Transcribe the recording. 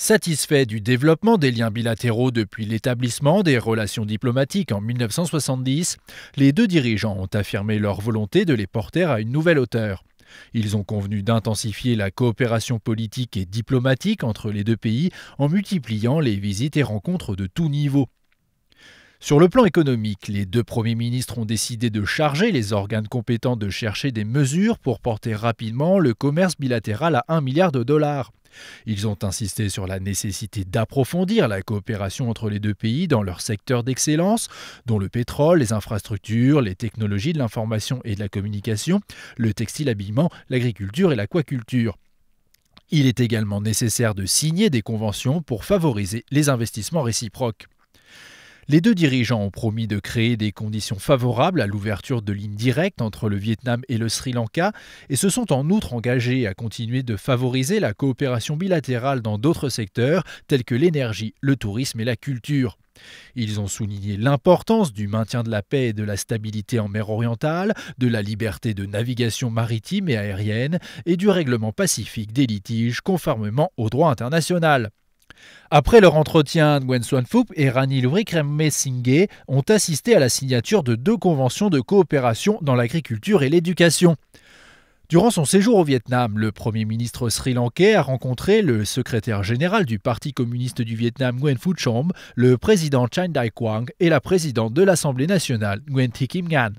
Satisfaits du développement des liens bilatéraux depuis l'établissement des relations diplomatiques en 1970, les deux dirigeants ont affirmé leur volonté de les porter à une nouvelle hauteur. Ils ont convenu d'intensifier la coopération politique et diplomatique entre les deux pays en multipliant les visites et rencontres de tout niveau. Sur le plan économique, les deux premiers ministres ont décidé de charger les organes compétents de chercher des mesures pour porter rapidement le commerce bilatéral à 1 milliard de dollars. Ils ont insisté sur la nécessité d'approfondir la coopération entre les deux pays dans leurs secteurs d'excellence, dont le pétrole, les infrastructures, les technologies de l'information et de la communication, le textile-habillement, l'agriculture et l'aquaculture. Il est également nécessaire de signer des conventions pour favoriser les investissements réciproques. Les deux dirigeants ont promis de créer des conditions favorables à l'ouverture de lignes directes entre le Vietnam et le Sri Lanka et se sont en outre engagés à continuer de favoriser la coopération bilatérale dans d'autres secteurs tels que l'énergie, le tourisme et la culture. Ils ont souligné l'importance du maintien de la paix et de la stabilité en mer orientale, de la liberté de navigation maritime et aérienne et du règlement pacifique des litiges conformément au droit international. Après leur entretien, Nguyen Xuan Phuc et Ranil Wickremesinghe ont assisté à la signature de 2 conventions de coopération dans l'agriculture et l'éducation. Durant son séjour au Vietnam, le Premier ministre sri-lankais a rencontré le secrétaire général du Parti communiste du Vietnam, Nguyen Phu Trong, le président Chanh Dai Quang et la présidente de l'Assemblée nationale, Nguyen Thi Kim Ngan.